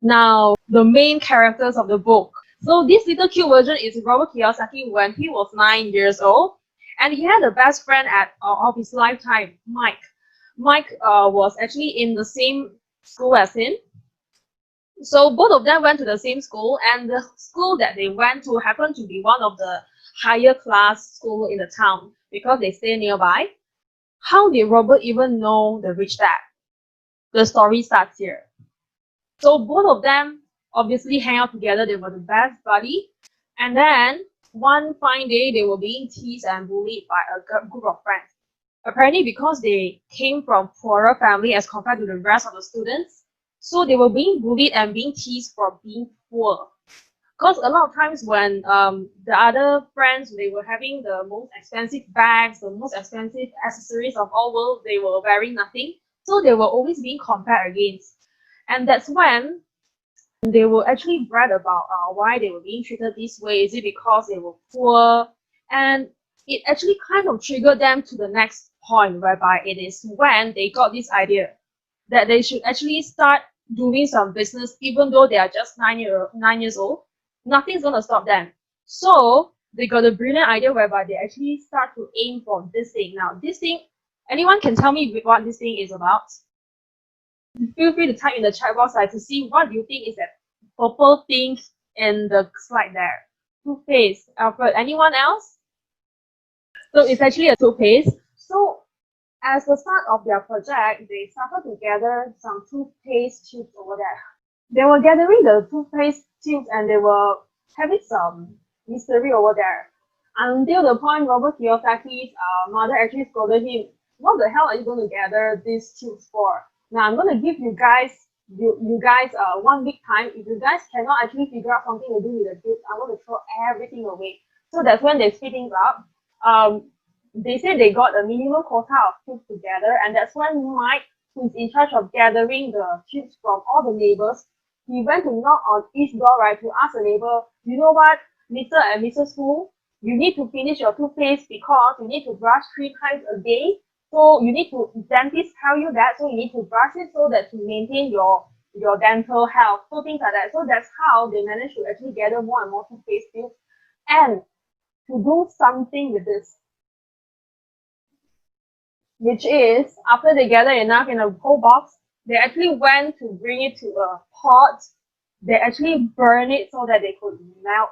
Now, the main characters of the book. So this little cute version is Robert Kiyosaki when he was 9 years old, and he had a best friend of his lifetime, Mike. Mike was actually in the same school as him. So both of them went to the same school, and the school that they went to happened to be one of the higher class school in the town because they stay nearby. How did Robert even know the rich dad? The story starts here. So both of them obviously hang out together. They were the best buddy. And then one fine day, they were being teased and bullied by a group of friends. Apparently because they came from poorer family as compared to the rest of the students. So they were being bullied and being teased for being poor. Because a lot of times when the other friends, they were having the most expensive bags, the most expensive accessories of all world, they were wearing nothing. So they were always being compared against. And that's when they were actually brag about why they were being treated this way. Is it because they were poor? And it actually kind of triggered them to the next point, whereby it is when they got this idea that they should actually start doing some business, even though they are just 9 years old. Nothing's going to stop them. So they got a brilliant idea whereby they actually start to aim for this thing. Now, this thing, anyone can tell me what this thing is about? Feel free to type in the chat box to see what do you think is that purple thing in the slide there. Toothpaste. Alfred, anyone else? So it's actually a toothpaste. So as the start of their project, they started to gather some toothpaste tubes over there. They were gathering the toothpaste tubes and they were having some mystery over there. Until the point Robert Kiyosaki's mother actually scolded him, what the hell are you going to gather these tubes for? Now I'm going to give you guys 1 week time. If you guys cannot actually figure out something to do with the tubes, I'm going to throw everything away. So that's when they split things up. They said they got a minimum quota of tubes together, and that's when Mike, who's in charge of gathering the tubes from all the neighbors, he went to knock on each door, right, to ask the neighbor, you know what, Mr. and Mrs. Hu, you need to finish your toothpaste because you need to brush 3 times a day. So you need to, dentist tell you that, so you need to brush it so that to maintain your dental health, so things like that. So that's how they managed to actually gather more and more toothpaste tubes and to do something with this, which is after they gather enough in a whole box, they actually went to bring it to a pot. They actually burn it so that they could melt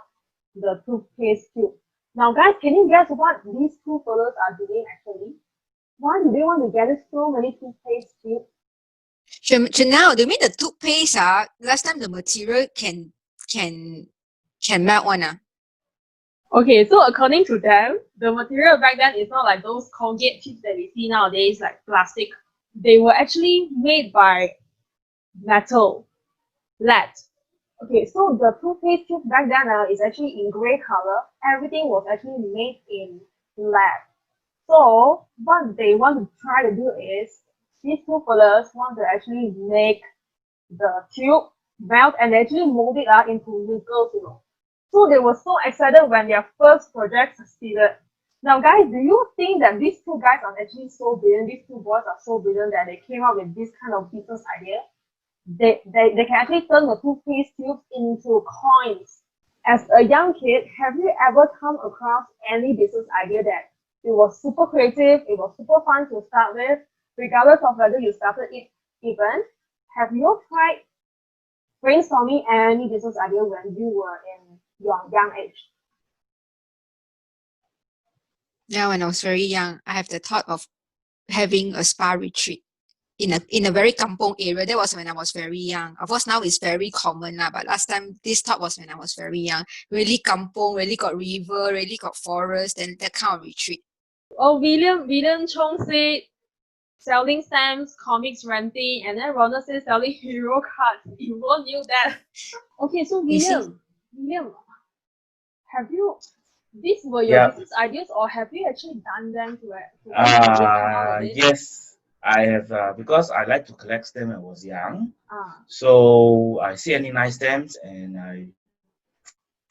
the toothpaste tube. Now guys, can you guess what these two fellows are doing actually? Why do they want to gather so many toothpaste tubes? Janelle, do you mean the toothpaste? Last time the material can melt one. Okay, so according to them, the material back then is not like those Colgate tubes that we see nowadays, like plastic. They were actually made by metal, lead. Okay, so the toothpaste tube back then is actually in gray color. Everything was actually made in lead. So what they want to try to do is, these two fellas want to actually make the tube melt and actually mold it into nickels, you know. So they were so excited when their first project succeeded. Now guys, do you think that these two guys are actually so brilliant, these two boys are so brilliant that they came up with this kind of business idea? They can actually turn the toothpaste tubes into coins. As a young kid, have you ever come across any business idea that it was super creative, it was super fun to start with, regardless of whether you started it even? Have you tried brainstorming any business idea when you were in your young age? Yeah, when I was very young, I have the thought of having a spa retreat in a very kampong area. That was when I was very young. Of course, now it's very common, but last time this thought was when I was very young. Really kampong, really got river, really got forest, and that kind of retreat. Oh, William Chong said selling stamps, comics, renting, and then Ronald says selling hero cards. You all knew that. Okay, so William, have you, these were your business ideas, or have you actually done them to yes, I have, because I like to collect stamps when I was young. So I see any nice stamps and I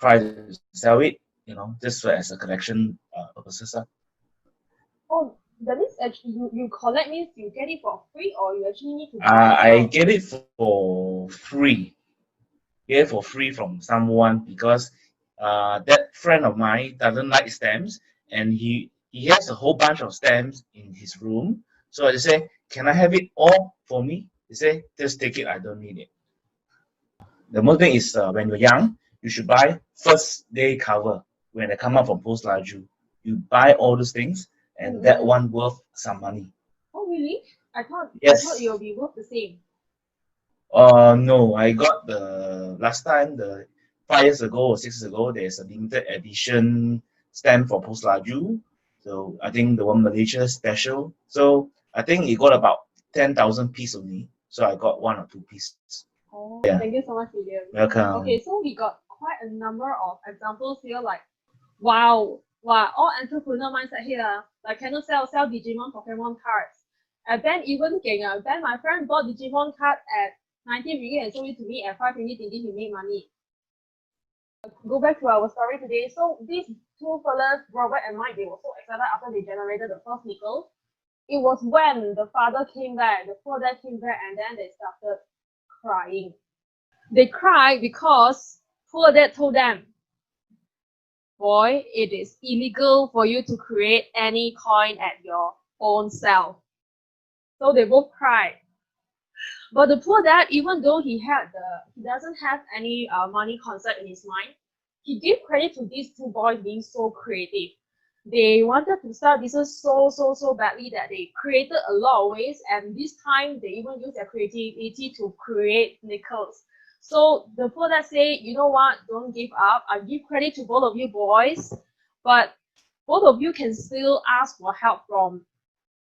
try to sell it, you know, just as a collection purposes. Oh, that means actually you collect means you get it for free, or you actually need to I get it for free. get for free from someone because that friend of mine doesn't like stamps, and he has a whole bunch of stamps in his room. So I just say, can I have it all for me? He say, just take it. I don't need it. The most thing is when you're young, you should buy first day cover when they come out from Post Laju. You buy all those things, and that one worth some money. Oh really? I thought Yes. it will be worth the same. No, I got the last time, the 5 years ago or 6 years ago, there's a limited edition stamp for Post Laju. So I think the one Malaysia special. So I think it got about 10,000 pieces only. So I got 1 or 2 pieces. Oh, Yeah. thank you so much, William. Welcome. Okay, so we got quite a number of examples here, like wow, all entrepreneur mindset here. Like cannot sell Digimon Pokemon cards. And then even then my friend bought Digimon card at 19 ringgit and sold it to me at 5 ringgit thinking he made money. Go back to our story today. So these two fellas, Robert and Mike, they were so excited after they generated the first nickel. It was when the father came back, the poor dad came back, and then they started crying. They cried because poor dad told them, boy, it is illegal for you to create any coin at your own self. So they both cried. But the poor dad, even though he doesn't have any money concept in his mind, he gave credit to these two boys being so creative. They wanted to start business so badly that they created a lot of ways, and this time they even used their creativity to create nickels. So the poor dad say, you know what, don't give up. I give credit to both of you boys, but both of you can still ask for help from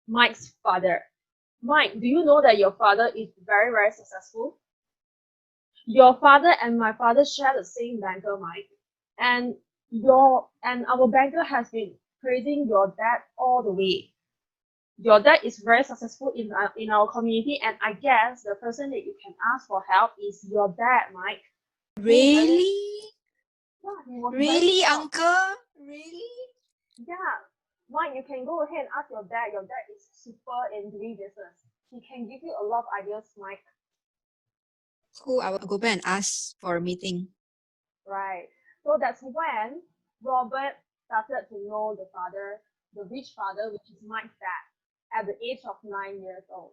Mike's father. Mike, do you know that your father is very successful? Your father and my father share the same banker, Mike, and our banker has been praising your dad all the way. Your dad is very successful in our community, and I guess the person that you can ask for help is your dad, Mike. Really? Yeah, he was Really, very shocked. uncle? Really? Yeah, Mike, you can go ahead and ask your dad. Your dad is super in doing business. He can give you a lot of ideas, Mike. Cool, I will go back and ask for a meeting. Right. So that's when Robert started to know the father, the rich father, which is Mike's dad, at the age of 9 years old.